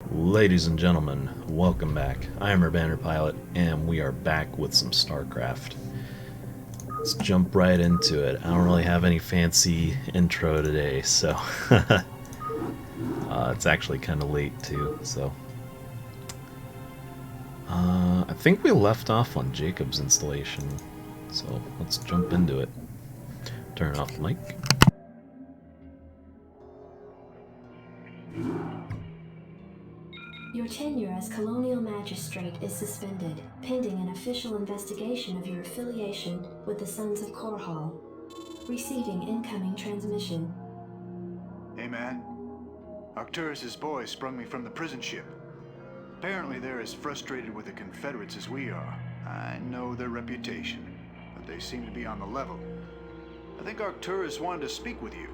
Ladies and gentlemen, welcome back. I am your banner pilot, and we are back with some StarCraft. Let's jump right into it. I don't really have any fancy intro today, so it's actually kind of late too. So I think we left off on Jacob's installation, so let's jump into it. Turn off the mic. Your tenure as Colonial Magistrate is suspended, pending an official investigation of your affiliation with the Sons of Korhal. Receiving incoming transmission. Hey man, Arcturus' boys sprung me from the prison ship. Apparently they're as frustrated with the Confederates as we are. I know their reputation, but they seem to be on the level. I think Arcturus wanted to speak with you.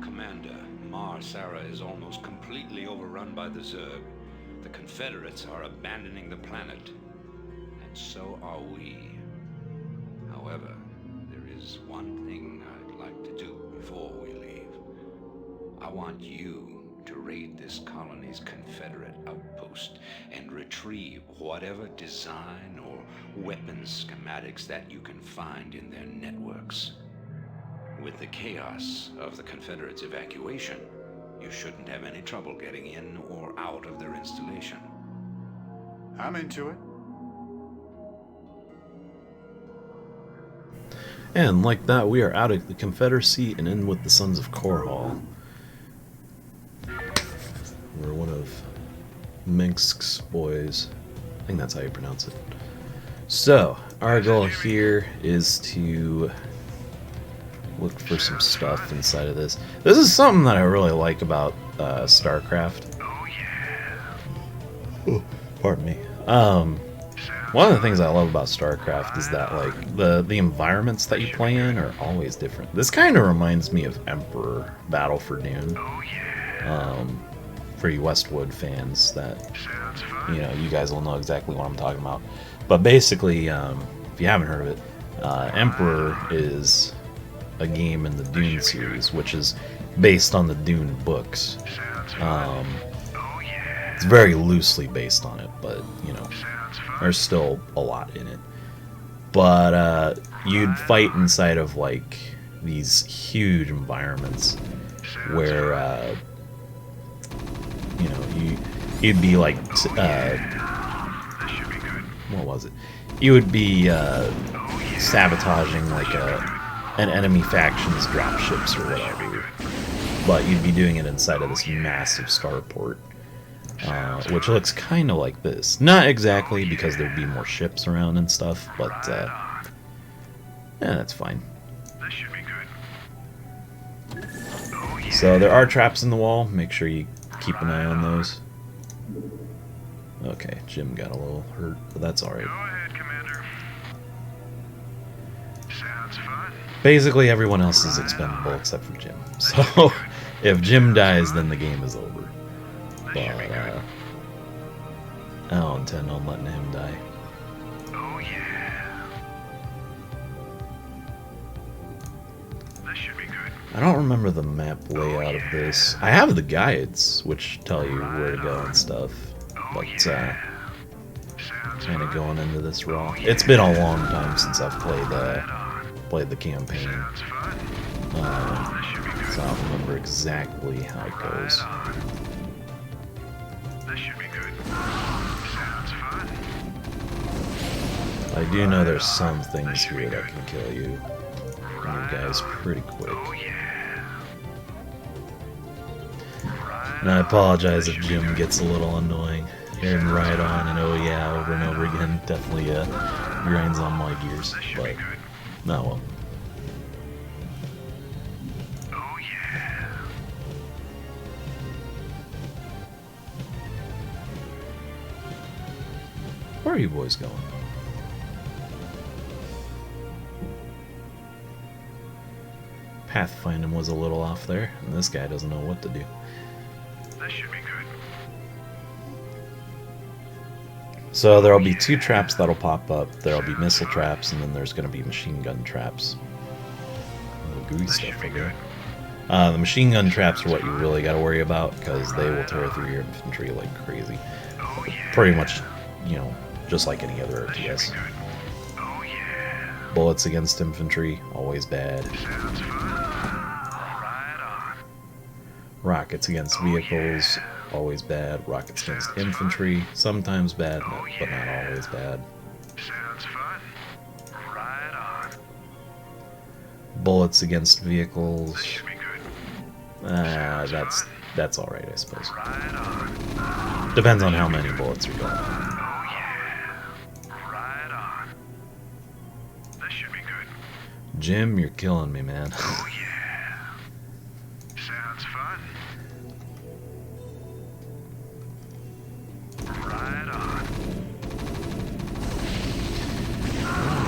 Commander, Mar Sara is almost completely overrun by the Zerg. The Confederates are abandoning the planet, and so are we. However, there is one thing I'd like to do before we leave. I want you to raid this colony's Confederate outpost and retrieve whatever design or weapons schematics that you can find in their networks. With the chaos of the Confederates' evacuation, you shouldn't have any trouble getting in or out of their installation. I'm into it. And like that, we are out of the Confederacy and in with the Sons of Korhal. We're one of Minsk's boys. I think that's how you pronounce it. So, our goal here is to look for some stuff inside of this. This is something that I really like about StarCraft. Oh, pardon me. One of the things I love about StarCraft is that like the environments that you play in are always different. This kind of reminds me of Emperor Battle for Dune. For you Westwood fans, that you guys will know exactly what I'm talking about. But basically, if you haven't heard of it, Emperor is a game in the Dune series, which is based on the Dune books. It's very loosely based on it, but there's still a lot in it. But you'd fight inside of like these huge environments where you'd be like what was it? You would be sabotaging like an enemy faction's dropships or whatever, but you'd be doing it inside of this massive starport, which looks kind of like this. Not exactly, because there'd be more ships around and stuff, but yeah, that's fine. So there are traps in the wall. Make sure you keep an eye on those. Okay, Jim got a little hurt, but that's alright. Basically, everyone else is expendable except for Jim. So, if Jim dies, then the game is over. But, I don't intend on letting him die. Oh yeah. This should be good. I don't remember the map layout of this. I have the guides, which tell you where to go and stuff. But, kind of going into this raw. It's been a long time since I've played the campaign, so I don't remember exactly how it goes. This should be good. Sounds fun. I do know there's some things here that can kill you guys pretty quick. Oh yeah. And I apologize if Jim gets a little annoying. Hearing right on and oh yeah over and over again definitely grinds on my gears, but no, well. Oh yeah. Where are you boys going? Pathfinding was a little off there, and this guy doesn't know what to do. This should be good. So there'll be two traps that'll pop up. There'll be missile traps, and then there's going to be machine gun traps. Little gooey stuff over there. The machine gun traps are what you really got to worry about, because they will tear through your infantry like crazy. Oh yeah. Pretty much, you know, just like any other RTS. Good. Oh yeah. Bullets against infantry, always bad. Sounds fun. Right on. Rockets against vehicles, always bad. Rockets against infantry, sometimes bad, but not always bad. Sounds fun. Right on. Bullets against vehicles, This should be good. that's alright, I suppose. Right on. Depends on how many bullets you're going. Oh yeah. Right on. This should be good. Jim, you're killing me, man. Oh yeah. Sounds fun. Right on.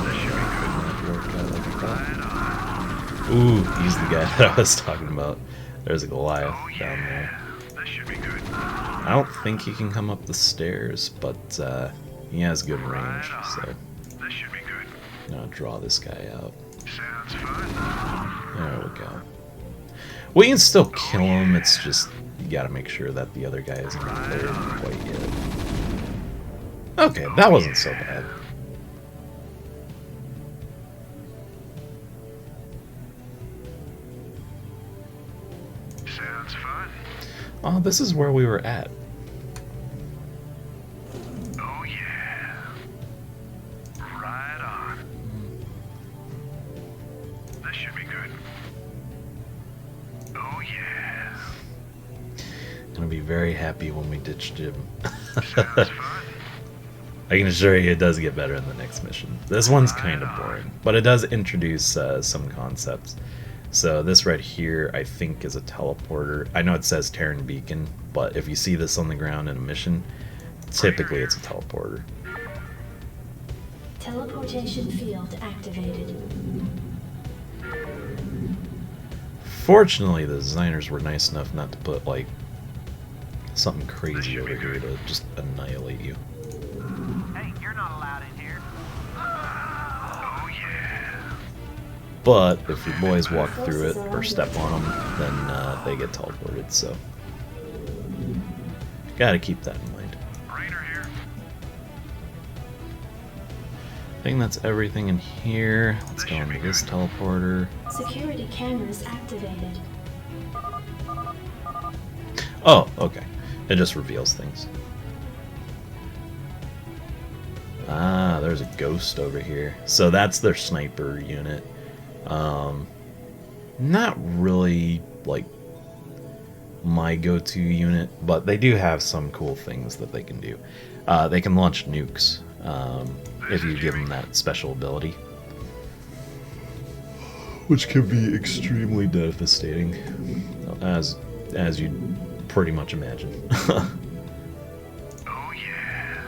This should be good. Right on. Ooh, he's the guy that I was talking about. There's a Goliath Oh down there. yeah. This should be good. I don't think he can come up the stairs, but he has good range, so This should be good. I'm gonna draw this guy out. Sounds fun. There we go. We can still kill him, it's just you gotta make sure that the other guy isn't cleared quite yet. Okay, that wasn't so bad. Sounds fun. Oh, this is where we were at. Oh yeah. Right on. This should be good. Oh yeah. Gonna be very happy when we ditch Jim. Sounds fun. I can assure you it does get better in the next mission. This one's kind of boring, but it does introduce some concepts. So this right here, I think, is a teleporter. I know it says Terran Beacon, but if you see this on the ground in a mission, typically it's a teleporter. Teleportation field activated. Fortunately, the designers were nice enough not to put, like, something crazy over here to just annihilate you. Hey, you're not allowed in here. Oh yeah. But if your boys walk through it or step on them, then they get teleported, so gotta keep that in mind. Rainer here. I think that's everything in here. Let's go into this teleporter. Security cameras activated. Oh, okay. It just reveals things. Ah, there's a ghost over here. So that's their sniper unit. Not really, like, my go-to unit, but they do have some cool things that they can do. They can launch nukes, if you give them that special ability. Which can be extremely devastating, as you'd pretty much imagine. Oh yeah.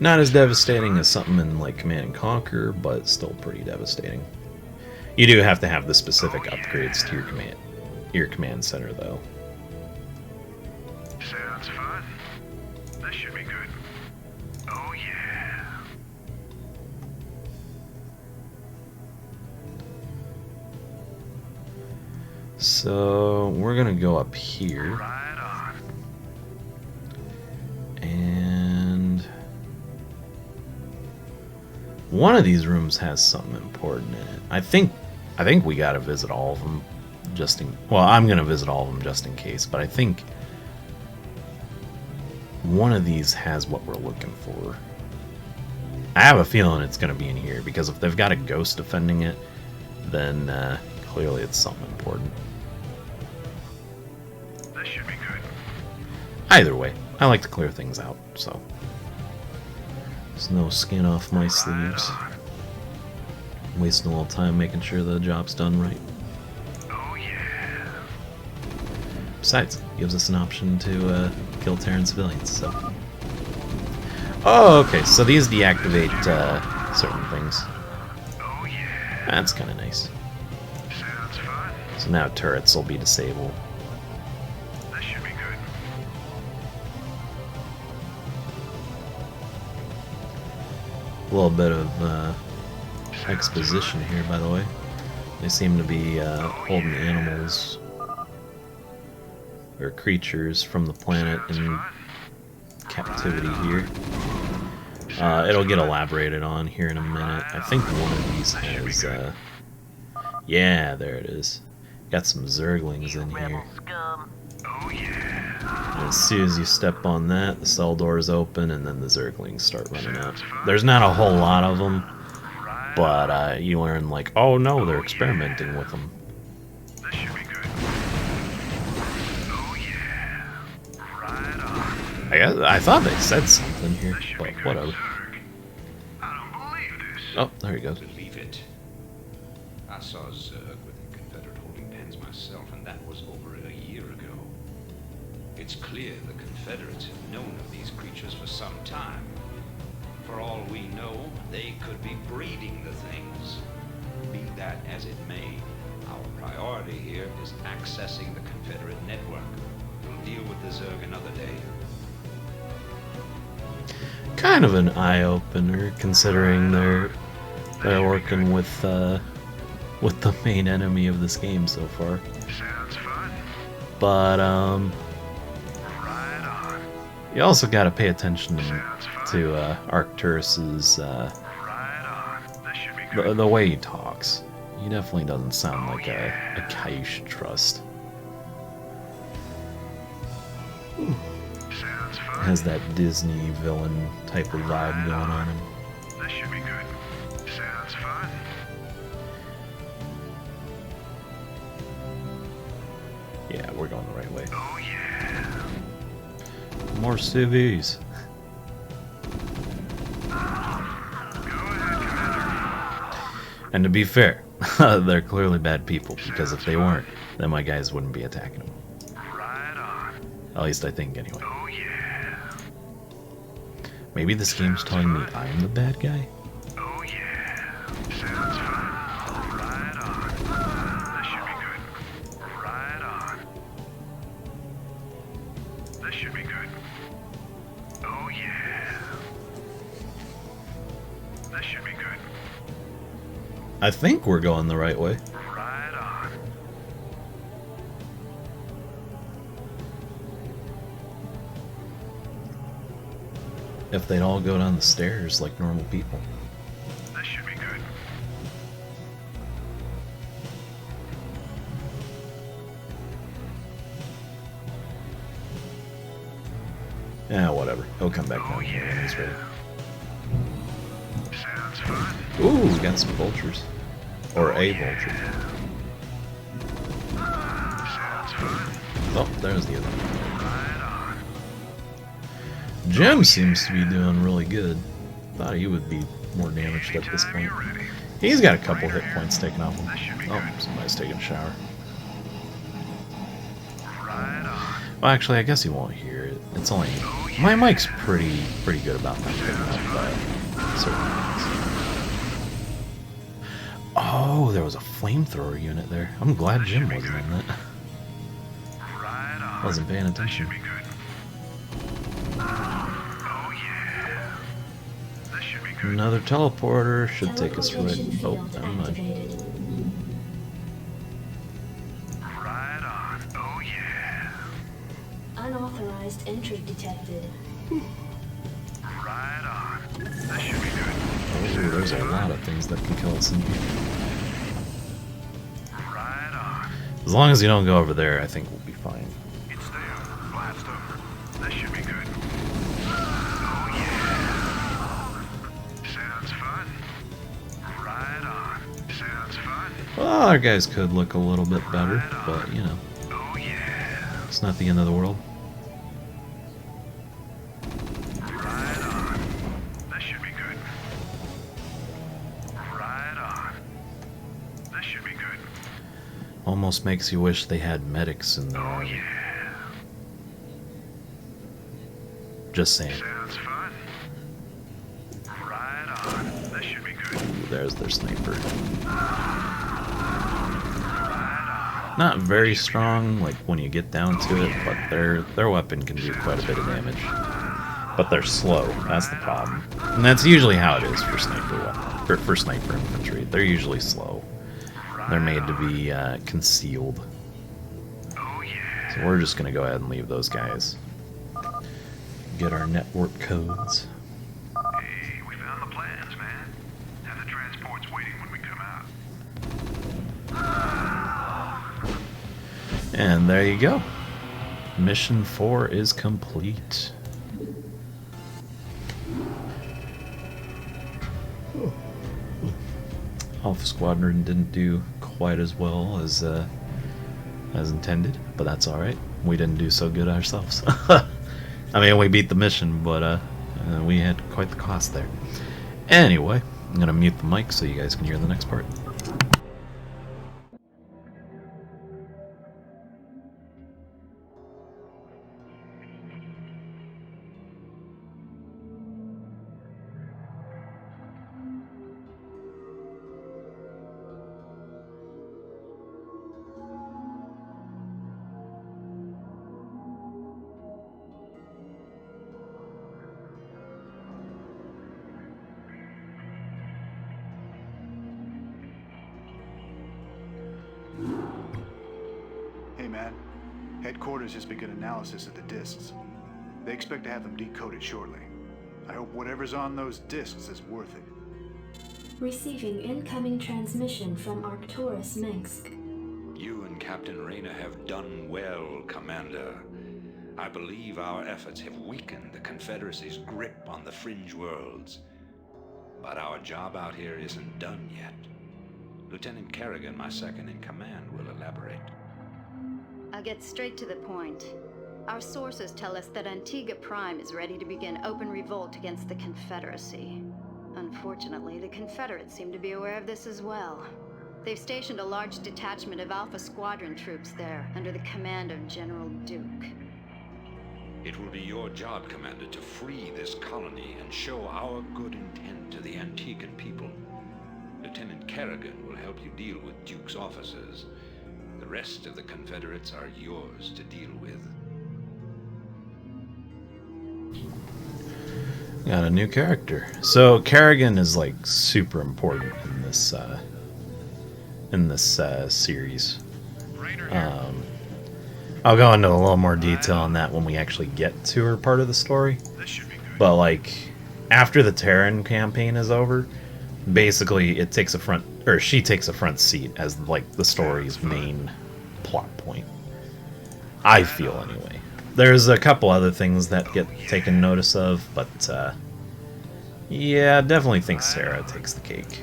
Not as devastating as something in like Command and Conquer, but still pretty devastating. You do have to have the specific upgrades to your command center, though. Sounds fun. This should be good. Oh yeah. So we're gonna go up here, Right on. and one of these rooms has something important in it. I think we gotta visit all of them, well, I'm gonna visit all of them just in case, but I think one of these has what we're looking for. I have a feeling it's gonna be in here, because if they've got a ghost defending it, then clearly it's something important. This should be good. Either way, I like to clear things out, so there's no skin off my sleeves. Wasting a little time making sure the job's done right. Oh yeah. Besides, it gives us an option to kill Terran civilians, so. Oh, okay, so these deactivate certain things. Oh yeah. That's kind of nice. Sounds fun. So now turrets will be disabled. This should be good. A little bit of exposition here, by the way. They seem to be holding animals or creatures from the planet in captivity here. It'll get elaborated on here in a minute. I think one of these has, yeah, there it is. Got some zerglings in here. And as soon as you step on that, the cell doors open, and then the zerglings start running out. There's not a whole lot of them, but you learn, like, oh no, they're experimenting with them. This should be good. Oh yeah. Right on. I thought they said something here, but whatever. I don't believe this. Oh, there he goes. Believe it. I saw Zerg with the Confederate holding pens myself, and that was over a year ago. It's clear the Confederates have known of these creatures for some time. For all we know, they could be breeding the things. Be that as it may, our priority here is accessing the Confederate network. We'll deal with the Zerg another day. Kind of an eye-opener, considering they're working with the main enemy of this game so far. Sounds fun. But Right on. you also got to pay attention Sounds fun. to Arcturus's Right on. This should be good. the way he talks. He definitely doesn't sound like a guy you should trust. Sounds fun. Has that Disney villain type of vibe going on him. This should be good. Sounds fun. Yeah, we're going the right way. Oh yeah. More civvies. Go ahead, Commander. And to be fair, they're clearly bad people, because if they weren't, then my guys wouldn't be attacking them. Right on. At least I think, anyway. Oh yeah. Maybe this game's telling me I'm the bad guy? Oh yeah. Sounds fun. Right on. This should be good. Right on. This should be good. Oh yeah. This should be good. I think we're going the right way. Right on. If they'd all go down the stairs like normal people. This should be good. Yeah, whatever. He'll come back down here when he's ready. Sounds fun. Ooh, we got some vultures. Or a vulture. Sounds fun. Oh, there's the other one. Right on. Jim seems to be doing really good. Thought he would be more damaged at this point. Anytime you're ready. He's got a couple hit points taken off him. This should be Oh, good. somebody's taking a shower. Right on. Well, actually, I guess he won't hear it. It's only... My mic's pretty good about not picking up certain things. Oh, there was a flamethrower unit there. I'm glad Jim wasn't in that. Right on. Wasn't paying This attention. should be good. Oh yeah. This should be good. Another teleporter should take us right... Teleportation Oh, field never mind. activated. Right on. Oh yeah. Unauthorized entry detected. Right on. This should be good. Oh, there's a lot of things that can kill us in here. Right on. As long as you don't go over there, I think we'll be fine. It's there. Blast them. This should be good. Oh yeah. Sounds fun. Right on. Sounds fun. Well, our guys could look a little bit better, but, you know, Oh yeah. it's not the end of the world. Right on. This should be good. Right on. This should be good. Almost makes you wish they had medics in their Oh army. yeah. Just saying. Sounds fun. Right on. This should be good. Ooh, there's their sniper. Right on. Not very strong, like when you get down to it, but their weapon can do quite a bit of damage. But they're slow. That's the problem, and that's usually how it is for sniper weapon, for sniper infantry. They're usually slow. They're made to be concealed. Oh yeah. So we're just going to go ahead and leave those guys. Get our network codes. Hey, we found the plans, man. Have the transports waiting when we come out. And there you go. Mission 4 is complete. Alpha Squadron didn't do quite as well as intended, but that's alright. We didn't do so good ourselves. I mean, we beat the mission, but we had quite the cost there. Anyway, I'm going to mute the mic so you guys can hear the next part. Hey man, headquarters just begun analysis of the discs. They expect to have them decoded shortly. I hope whatever's on those discs is worth it. Receiving incoming transmission from Arcturus Minsk. You and Captain Rayner have done well, Commander. I believe our efforts have weakened the Confederacy's grip on the fringe worlds. But our job out here isn't done yet. Lieutenant Kerrigan, my second in command, will elaborate. I'll get straight to the point. Our sources tell us that Antigua Prime is ready to begin open revolt against the Confederacy. Unfortunately, the Confederates seem to be aware of this as well. They've stationed a large detachment of Alpha Squadron troops there, under the command of General Duke. It will be your job, Commander, to free this colony and show our good intent to the Antiguan people. Lieutenant Kerrigan will help you deal with Duke's officers. The rest of the Confederates are yours to deal with. Got a new character. So Kerrigan is like super important in this series. I'll go into a little more detail on that when we actually get to her part of the story. This should be good. But like after the Terran campaign is over, basically she takes a front seat as like the story's main plot point. I feel anyway. There's a couple other things that get taken notice of, but yeah, definitely think Sarah takes the cake.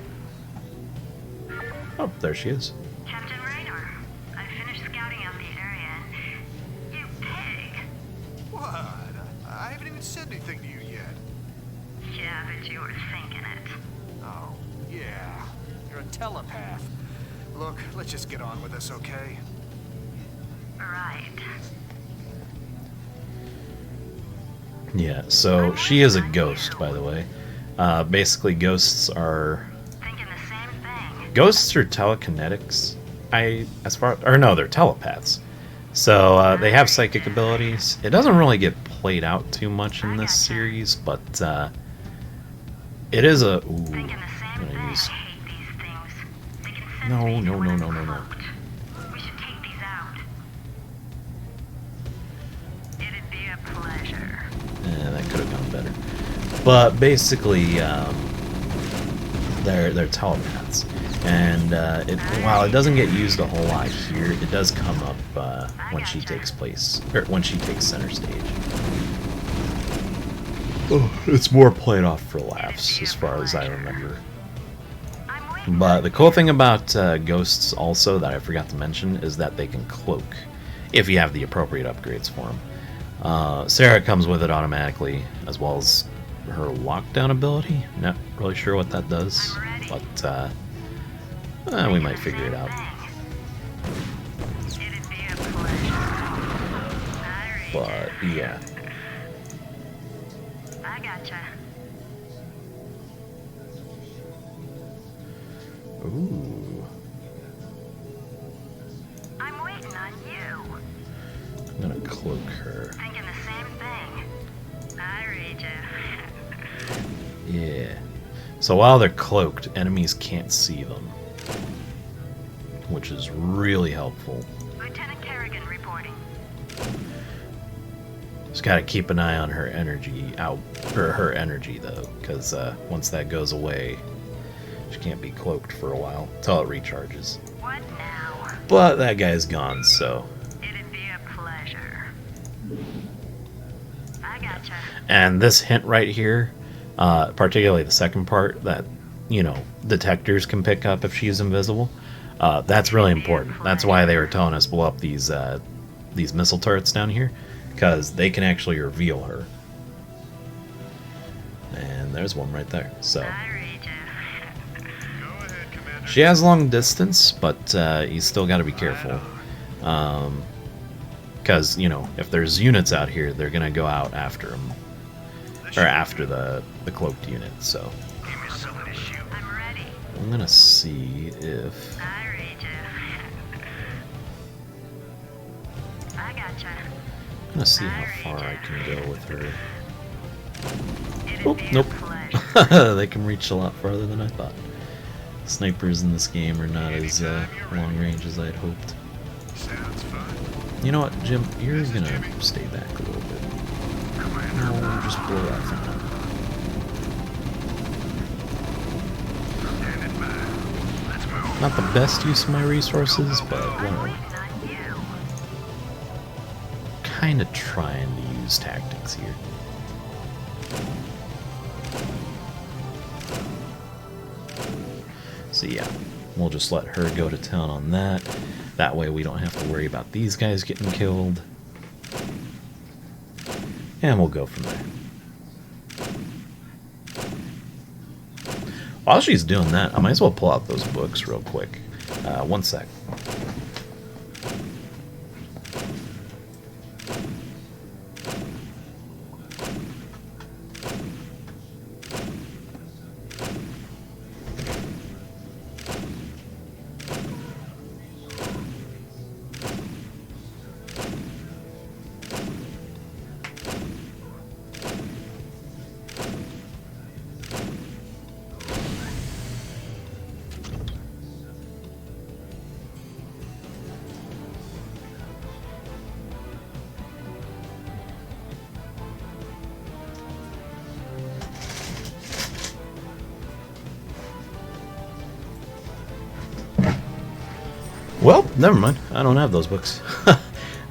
Oh, there she is. Captain Raynor, I finished scouting out the area. You pig. What? I haven't even said anything to you yet. Yeah, but you were thinking it. Oh, yeah. You're a telepath. Look, let's just get on with this, okay? Right. Yeah, so she is a ghost, by the way. Basically, ghosts are Thinking the same thing. Ghosts are telekinetics. They're telepaths. So they have psychic abilities. It doesn't really get played out too much in this series, but it is a. Ooh, Thinking the I'm same gonna thing. use. I hate these things. They can sense No, me no, when no, I'm no, no, no. cloaked. We should take these out. It'd be a pleasure. That could have gone better. But basically, they're telepaths, and while it doesn't get used a whole lot here, it does come up when she takes center stage. Oh, it's more played off for laughs, as far as I remember. I'm waiting. But the cool thing about ghosts, also that I forgot to mention, is that they can cloak if you have the appropriate upgrades for them. Sarah comes with it automatically, as well as her lockdown ability. Not really sure what that does, but we might figure it out. It'd be a pleasure. I read But yeah, I gotcha. ooh, I'm waiting on you. I'm gonna cloak her. Thinking the same thing. I read you. Yeah. So while they're cloaked, enemies can't see them. which is really helpful. Lieutenant Kerrigan reporting. Just gotta keep an eye on her energy her energy though, because once that goes away, she can't be cloaked for a while until it recharges. What now? But that guy's gone, so. It'd be a pleasure. I gotcha. And this hint right here, particularly the second part, that, you know, detectors can pick up if she's invisible, that's really important. That's why they were telling us blow up these missile turrets down here, because they can actually reveal her. And there's one right there. So I read you. Go ahead, Commander. she has long distance, but you still got to be careful. Because, you know, if there's units out here, they're going to go out after them. Or after the cloaked unit, so. Give me something to shoot. I'm ready. I'm going to see if... I read you. I gotcha. I'm going to see how far I can go with her. It'd Oh, be a nope. pleasure. They can reach a lot farther than I thought. Snipers in this game are not as long range as I'd hoped. Sounds fun. You know what, Jim? You're gonna stay back a little bit. No, just blow that for now. Standing by. Let's move. Not the best use of my resources, but well, Waiting on you. kind of trying to use tactics here. So yeah, we'll just let her go to town on that. That way we don't have to worry about these guys getting killed. And we'll go from there. While she's doing that, I might as well pull out those books real quick. One sec. Well, never mind. I don't have those books.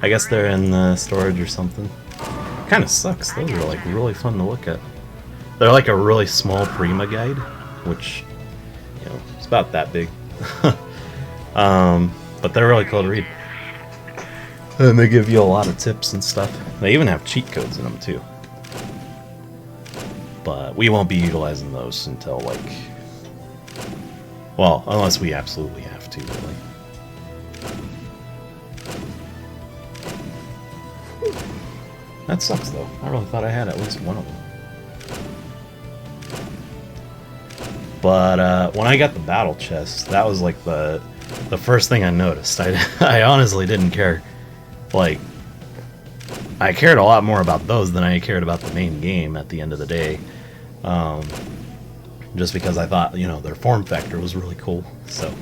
I guess they're in storage or something. Kind of sucks. Those are like really fun to look at. They're like a really small Prima guide, which, you know, it's about that big. But they're really cool to read. And they give you a lot of tips and stuff. They even have cheat codes in them too. But we won't be utilizing those until like, well, unless we absolutely have to, really. That sucks though. I really thought I had at least one of them. But when I got the battle chest, that was like the first thing I noticed. I honestly didn't care. Like, I cared a lot more about those than I cared about the main game at the end of the day. Just because I thought, you know, their form factor was really cool. So,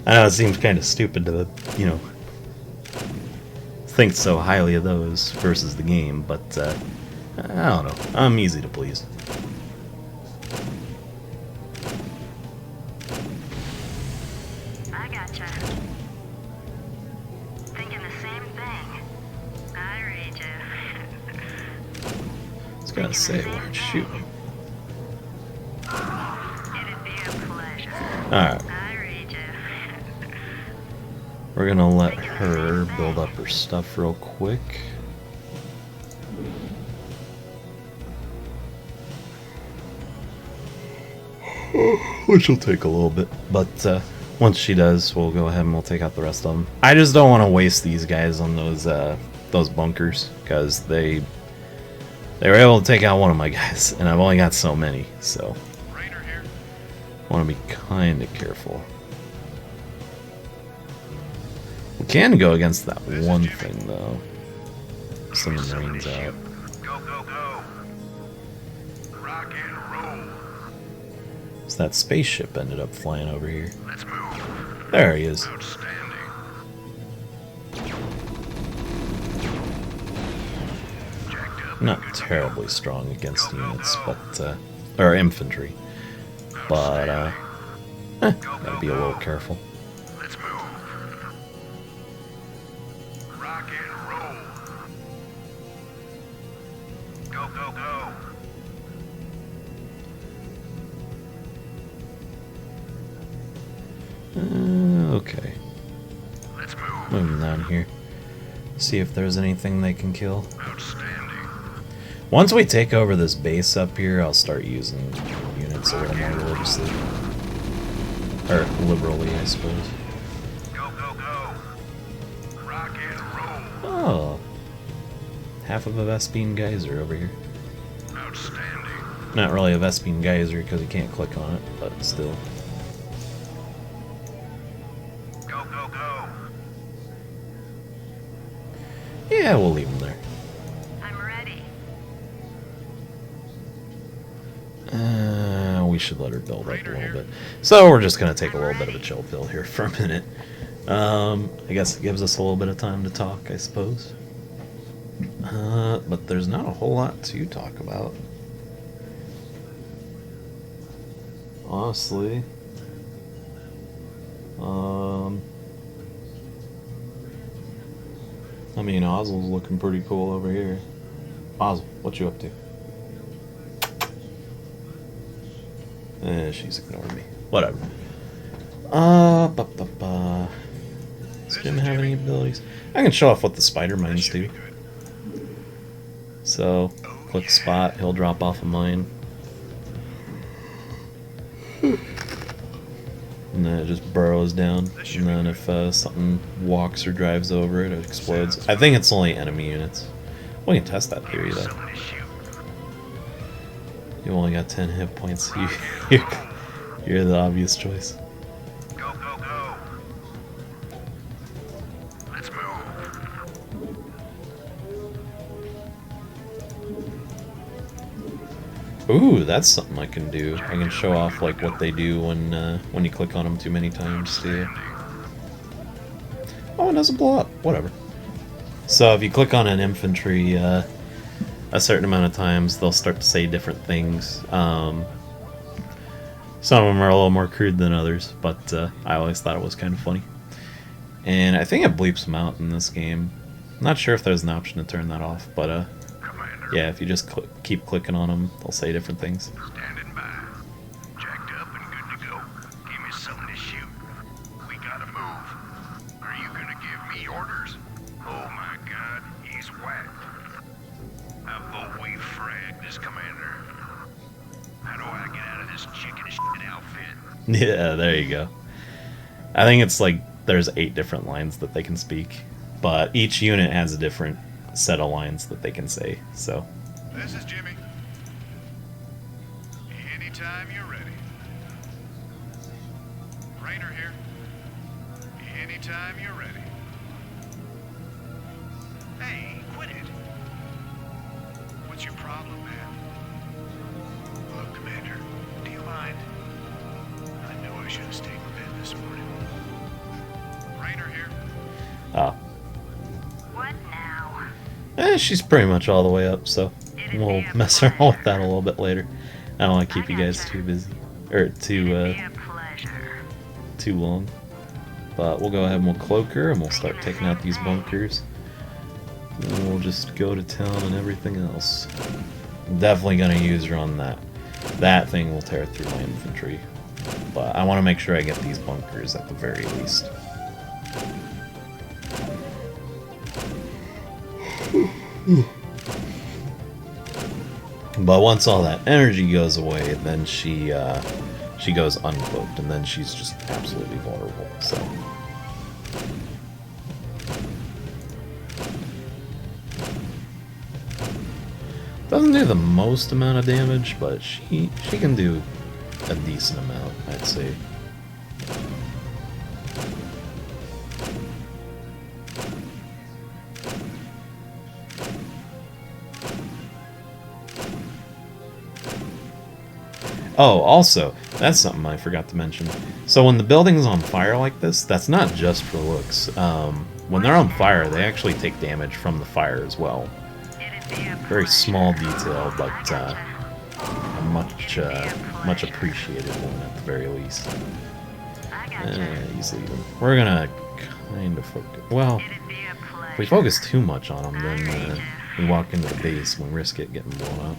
I know it seems kind of stupid to, you know, think so highly of those versus the game, but I don't know. I'm easy to please. I gotcha. Thinking the same thing. I read you. I was gonna say, we're shooting. It'd be a pleasure. Alright, I read you. we're gonna let her build up her stuff real quick. Which will take a little bit, but once she does, we'll go ahead and we'll take out the rest of them. I just don't want to waste these guys on those bunkers, because they were able to take out one of my guys, and I've only got so many, so Rainer here. want to be kind of careful. We can go against that one thing though. Send the Marines out. Go, go, go. Rock and roll. So that spaceship ended up flying over here. Let's move. There he is. Outstanding. Jacked up. Not terribly strong against units, but or infantry. But gotta be a little careful. Let's move. Rock and roll. Go, go, go. Okay, Let's move. moving down here. See if there's anything they can kill. Outstanding. Once we take over this base up here, I'll start using units a little more religiously. Or liberally, I suppose. Go, go, go. Rock and roll. Oh. Half of a Vespine Geyser over here. Outstanding. Not really a Vespine Geyser because you can't click on it, but still. Go, go, go. Yeah, we'll leave them there. I'm ready. We should let her build up a little bit. So we're just going to take a little bit of a chill pill here for a minute. I guess it gives us a little bit of time to talk, I suppose. But there's not a whole lot to talk about. Honestly. I mean, Ozzel's looking pretty cool over here. Ozzel, what you up to? She's ignoring me. Whatever. Does Jim have any abilities? I can show off what the spider mines do. So, click spot, he'll drop off a mine. And then it just burrows down. And then if something walks or drives over it, it explodes. I think it's only enemy units. We can test that theory though. Something to shoot. You only got 10 hit points. You're the obvious choice. Go, go, go. Let's move. Ooh, that's something I can do. I can show off like what they do when you click on them too many times too. Oh, it doesn't blow up. Whatever. So if you click on an infantry a certain amount of times, they'll start to say different things. Some of them are a little more crude than others, but I always thought it was kind of funny. And I think it bleeps them out in this game. I'm not sure if there's an option to turn that off, but Commander. yeah, if you just keep clicking on them, they'll say different things. Standing by. Jacked up and good to go. Give me something to shoot. We gotta move. Are you gonna give me orders? Oh my god, he's whacked. I vote we frag this commander. How do I get out of this chicken shit outfit? Yeah, there you go. I think it's like there's 8 different lines that they can speak, but each unit has a different set of lines that they can say, so. This is Jimmy. Anytime you're ready. Rainer here. Anytime you're ready. Hey, quit it. What's your problem, man? Look, Commander, do you mind? I know I should have stayed in bed this morning. Rainer here. Ah. What now? She's pretty much all the way up, so we'll mess around with that a little bit later. I don't want to keep you guys too busy, or too Be a pleasure. too long. But we'll go ahead and we'll cloak her, and we'll start taking out these bunkers. And then we'll just go to town and everything else. I'm definitely gonna use her on that. That thing will tear through my infantry. But I want to make sure I get these bunkers at the very least. But once all that energy goes away, then she goes uncloaked, and then she's just absolutely vulnerable. So doesn't do the most amount of damage, but she can do a decent amount, I'd say. Oh, also, that's something I forgot to mention. So when the building's on fire like this, that's not just for looks. When they're on fire, they actually take damage from the fire as well. Very small detail, but a much appreciated one at the very least. He's leaving. We're gonna kind of focus. Well, if we focus too much on them, then we walk into the base and we risk it getting blown up.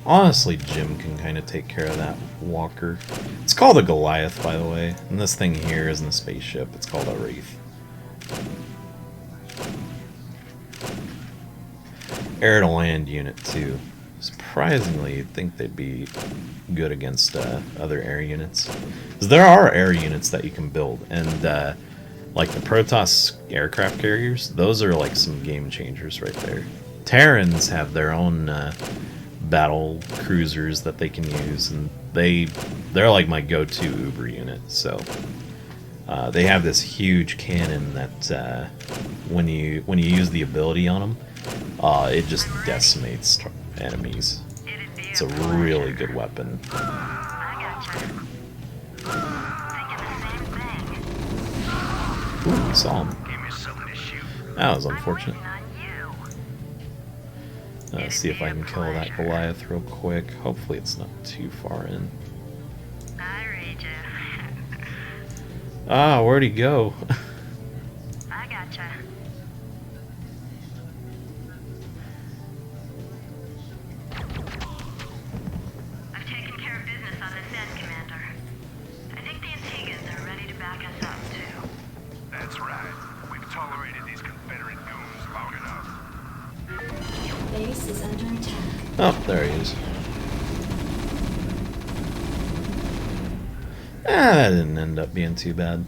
Honestly, Jim can kind of take care of that walker. It's called a Goliath, by the way. And this thing here isn't a spaceship. It's called a Wraith. Air-to-land unit, too. Surprisingly, you'd think they'd be good against other air units. Because there are air units that you can build. And, like the Protoss aircraft carriers, those are like some game changers right there. Terrans have their own... battle cruisers that they can use, and they're like my go-to Uber unit. So they have this huge cannon that when you use the ability on them, it just decimates enemies. It's a really good weapon. Ooh, we saw him. That was unfortunate. See if I can kill that Goliath real quick. Hopefully it's not too far in. Ah, where'd he go? I gotcha. I've taken care of business on this end, Commander. I think the Antigans are ready to back us up, too. That's right. We've tolerated these Confederate goons long enough. Base is under attack. Oh, there he is. That didn't end up being too bad.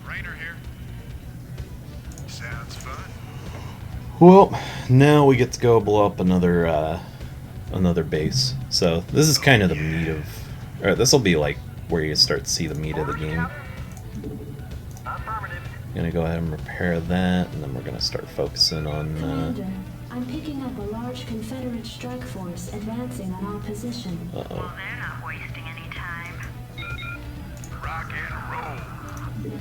Rainer here. Sounds fun. Well, now we get to go blow up another base. So this is kind of the meat of, or this will be like where you start to see the meat of the game. Gonna go ahead and repair that, and then we're gonna start focusing on. Commander, I'm picking up a large Confederate strike force advancing on our position. Well, they're not wasting any time. Rock and roll.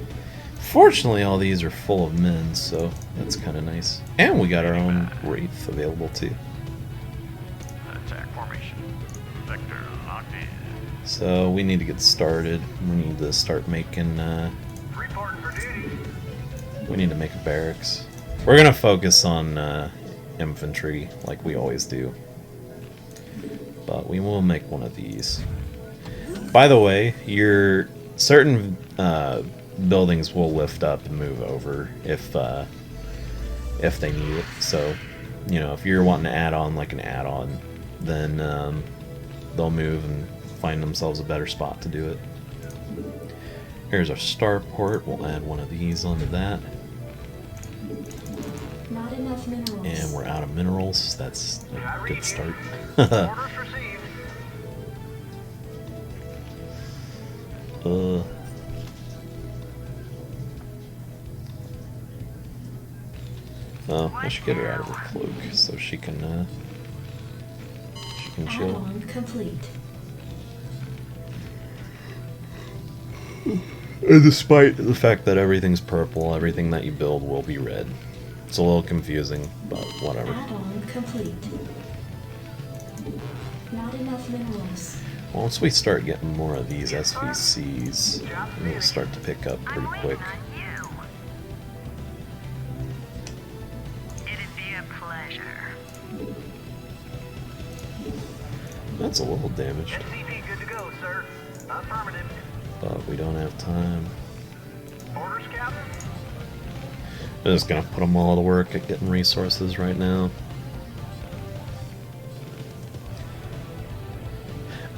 Fortunately, all these are full of men, so that's kind of nice. And we got our own Wraith available too. Attack formation. Vector locked in. So we need to get started. We need to start making. Reporting for duty. We need to make a barracks. We're gonna focus on infantry like we always do, but we will make one of these. By the way, your certain buildings will lift up and move over if they need it. So, you know, if you're wanting to add on like an add-on, then they'll move and find themselves a better spot to do it. Here's our starport. We'll add one of these onto that. Not enough minerals. And we're out of minerals. That's a good start. Orders received. Oh, I should get her out of her cloak so she can chill. Add-on complete. And despite the fact that everything's purple, everything that you build will be red. It's a little confusing, but whatever. Add-on complete. Not enough minerals. Once we start getting more of these SVCs, it'll start to pick up pretty quick. It'd be a pleasure. That's a little damaged, SCP good to go, sir. Affirmative. but we don't have time. Orders, Captain. I'm just gonna put them all to work at getting resources right now.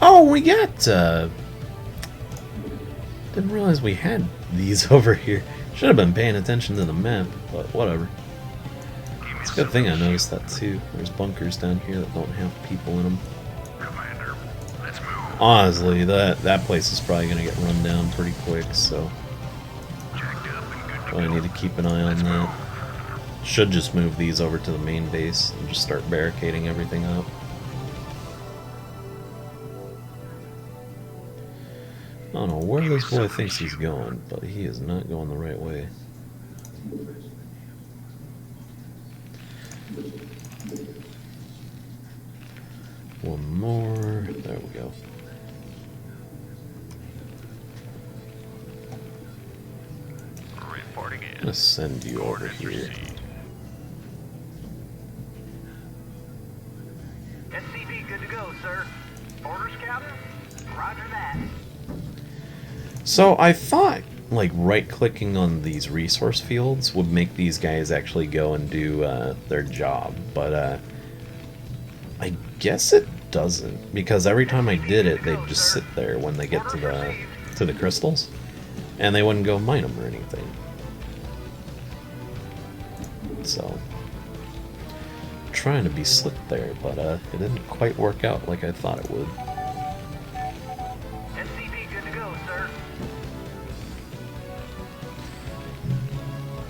Oh, we got, didn't realize we had these over here. Should have been paying attention to the map, but whatever. It's a good thing I noticed that too. There's bunkers down here that don't have people in them. Commander, let's move. Honestly, that place is probably gonna get run down pretty quick, so I need to keep an eye on that. Should just move these over to the main base and just start barricading everything up. I don't know where this boy thinks he's going, but he is not going the right way. One more. There we go. Reporting in. I'm gonna send you over here. SCV good to go, sir. Orders, Captain? Roger that. So I thought like right-clicking on these resource fields would make these guys actually go and do their job, but I guess it doesn't, because every time I did it, they'd just sit there when they get to the crystals, and they wouldn't go mine them or anything. So, trying to be slick there, but it didn't quite work out like I thought it would. SCV good to go, sir.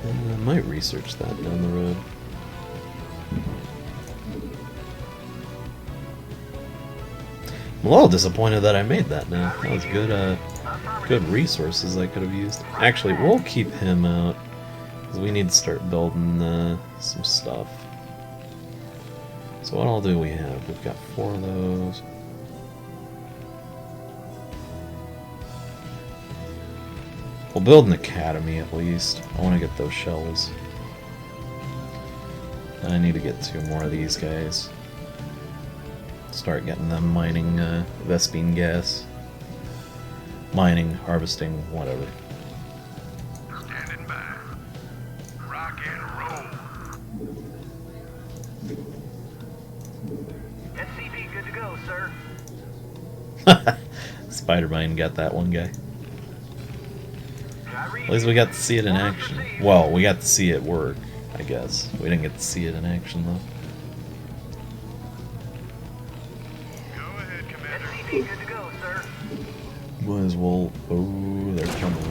I might research that down the road. I'm a little disappointed that I made that now. That was good resources I could have used. Actually, we'll keep him out, because we need to start building some stuff. So what all do we have? We've got 4 of those. We'll build an academy at least. I want to get those shells. I need to get 2 more of these guys. Start getting them mining Vespine gas. Mining, harvesting, whatever. Standing by. Rock and roll. SCV good to go, sir. Spider-Mine got that one guy. At least we got to see it in action. Well, we got to see it work, I guess. We didn't get to see it in action, though. Go ahead, Commander. SCV good to go, sir. Might as well... Oh, they're coming.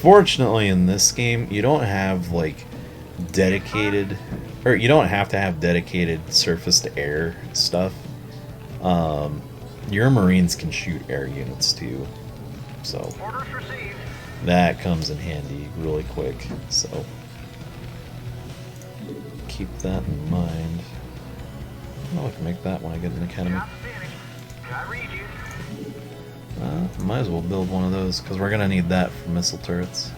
Fortunately, in this game, you don't have, like, dedicated... Or you don't have to have dedicated surface-to-air stuff. Your Marines can shoot air units, too. So, Orders received. that comes in handy really quick. So, keep that in mind. Oh, I can make that when I get an academy. Job finished. I read you. Might as well build one of those, because we're going to need that for missile turrets.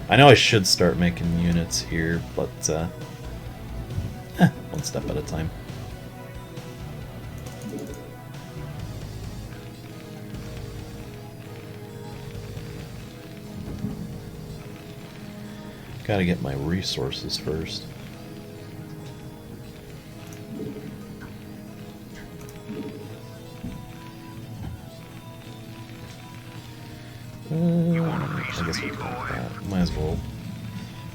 I know I should start making units here, but one step at a time. Gotta get my resources first. I guess we can make that. Might as well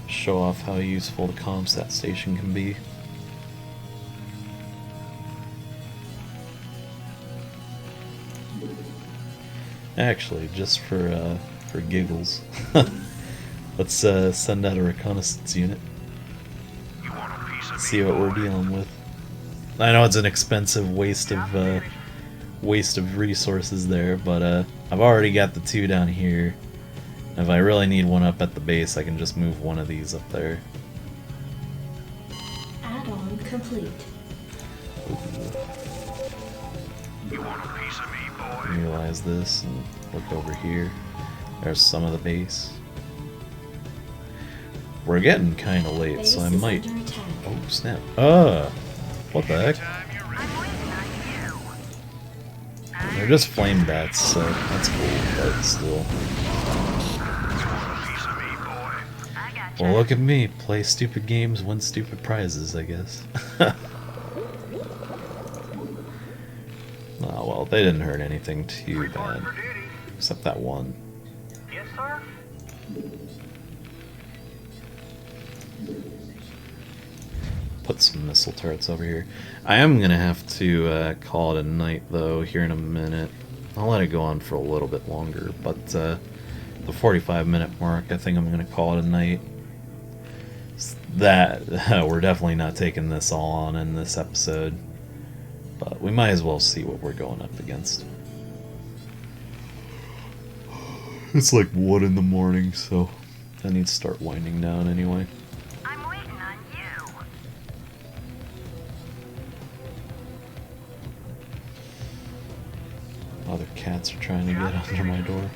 show off how useful the ComStat station can be. Actually, just for giggles, let's send out a reconnaissance unit. You want a piece of me, See what we're boy? dealing with. I know it's an expensive waste of resources there, but I've already got the 2 down here. If I really need one up at the base, I can just move one of these up there. Add-on complete. You want a piece of me, boy? Realize this and look over here. There's some of the base. We're getting kind of late, Base so I is might... under attack. Oh, snap. What the heck? Time you're ready. They're just flame bats, so that's cool, but still. Piece of me, boy. I gotcha. Well, look at me. Play stupid games, win stupid prizes, I guess. Oh, well, they didn't hurt anything too Report bad. for duty. Except that one. Yes, sir. put some missile turrets over here. I am going to have to call it a night, though, here in a minute. I'll let it go on for a little bit longer, but the 45-minute mark, I think I'm going to call it a night. That we're definitely not taking this all on in this episode, but we might as well see what we're going up against. It's like 1 in the morning, so I need to start winding down anyway. I'm waiting on you. Other cats are trying to get under my door.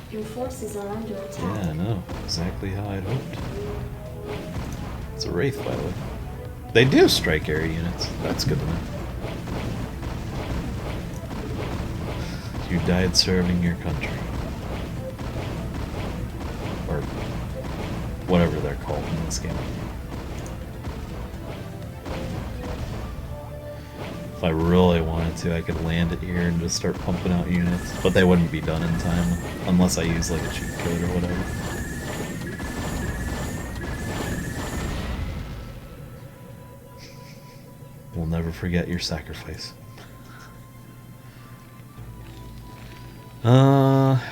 Your forces are under attack. Yeah, I know. Exactly how I'd hoped. It's a Wraith, by the way. They do strike area units. That's good to know. You died serving your country. Or whatever they're called in this game. If I really wanted to, I could land it here and just start pumping out units. But they wouldn't be done in time unless I use like a cheat code or whatever. We'll never forget your sacrifice. Alrighty.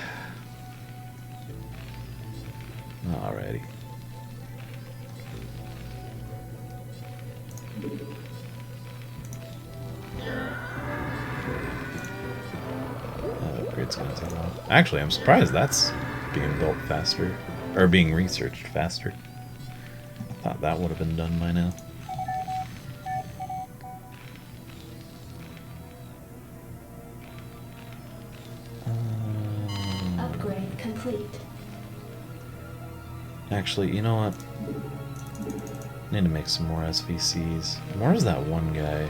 Upgrade's gonna take a while. Actually, I'm surprised that's being built faster, or being researched faster. I thought that would have been done by now. Upgrade complete. Actually, you know what? I need to make some more SVCs. Where's that one guy?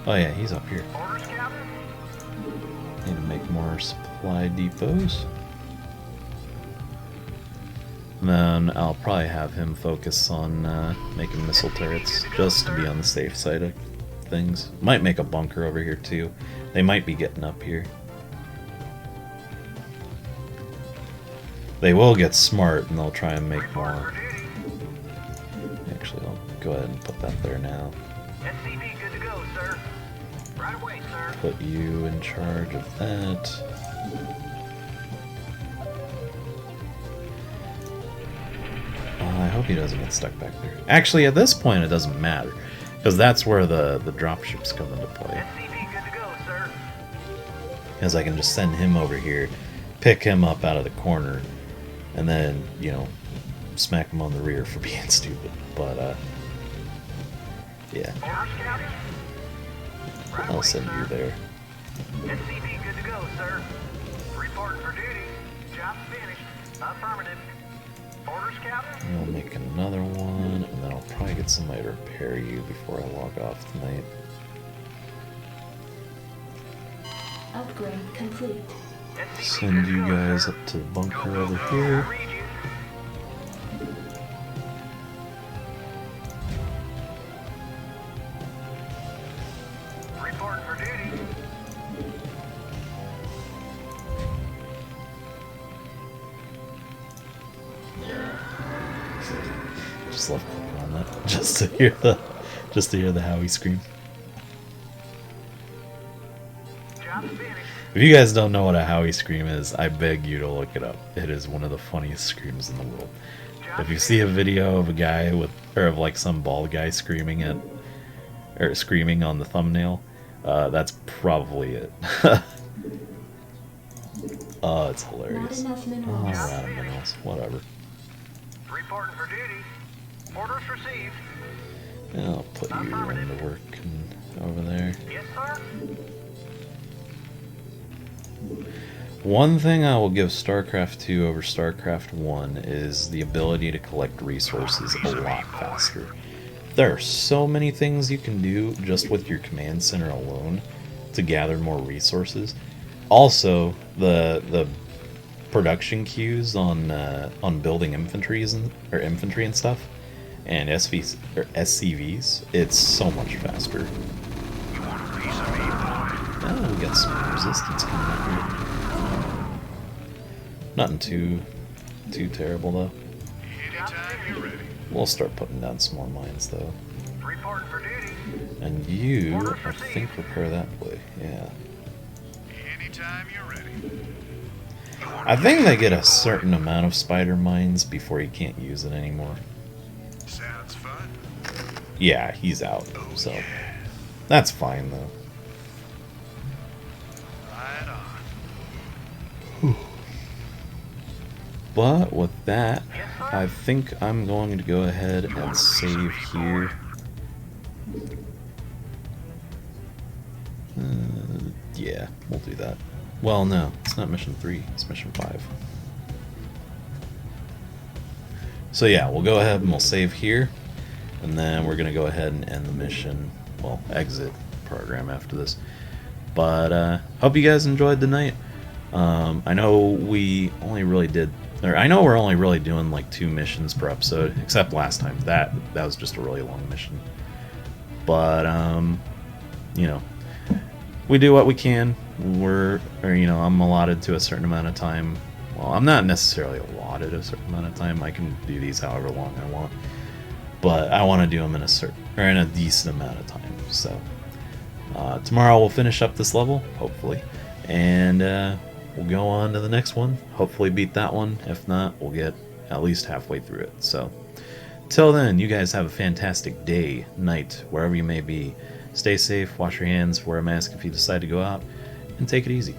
Oh yeah, he's up here. Orders, Captain? Need to make more supply depots. And then I'll probably have him focus on making missile turrets, just to be on the safe side of things. Might make a bunker over here too. They might be getting up here. They will get smart and they'll try and make more. Actually, I'll go ahead and put that there now. SCV good to go, sir. Right away, sir. Put you in charge of that. I hope he doesn't get stuck back there. Actually, at this point, it doesn't matter, because that's where the dropships come into play. SCV good to go, sir. Because I can just send him over here, pick him up out of the corner, and then, you know, smack him on the rear for being stupid. But, yeah. Orders, Captain? Right I'll away, send you sir. there. SCV good to go, sir. Reporting for duty. Job's finished. Affirmative. Orders, Captain? I'll make another one, and then I'll probably get somebody to repair you before I log off tonight. Upgrade complete. SCV Send good to you go, guys sir. up to the bunker Go, over go, here. go. Read you. Reporting for duty. Just love clicking on that, just to hear the Howie scream. Job's finished. If you guys don't know what a Howie scream is, I beg you to look it up. It is one of the funniest screams in the world. If you see a video of a guy with, or of like some bald guy screaming on the thumbnail, that's probably it. Oh, it's Not hilarious. enough Oh, minerals. random minerals, whatever. Reporting for duty. Orders received. Yeah, I'll put you into work and over there. Yes, sir. One thing I will give StarCraft 2 over StarCraft 1 is the ability to collect resources a lot faster. There are so many things you can do just with your command center alone to gather more resources. Also, the production queues on building infantry and stuff, and SCVs, it's so much faster. Want a piece of me, boy? Oh, we got some resistance coming up here. Nothing too terrible though. Anytime you're ready. We'll start putting down some more mines though. Reporting for duty. And you, I think, repair that way. Yeah. Anytime you're ready. I think they get a certain amount of spider mines before you can't use it anymore. Sounds fun. Yeah, he's out, so that's fine though. Right on. But with that, I think I'm going to go ahead and save here. Yeah, we'll do that. Well, no, it's not mission 3, it's mission 5. So yeah, we'll go ahead and we'll save here, and then we're going to go ahead and end the mission, well, exit program after this. But hope you guys enjoyed the night. I know we only really did, or I know we're only really doing like 2 missions per episode, except last time. That was just a really long mission. But you know, we do what we can. I'm allotted to a certain amount of time. Well, I'm not necessarily allotted a certain amount of time. I can do these however long I want, but I want to do them in a decent amount of time. So tomorrow we'll finish up this level, hopefully, and we'll go on to the next one. Hopefully beat that one. If not, we'll get at least halfway through it. So till then, you guys have a fantastic day, night, wherever you may be. Stay safe, wash your hands, wear a mask if you decide to go out, and take it easy.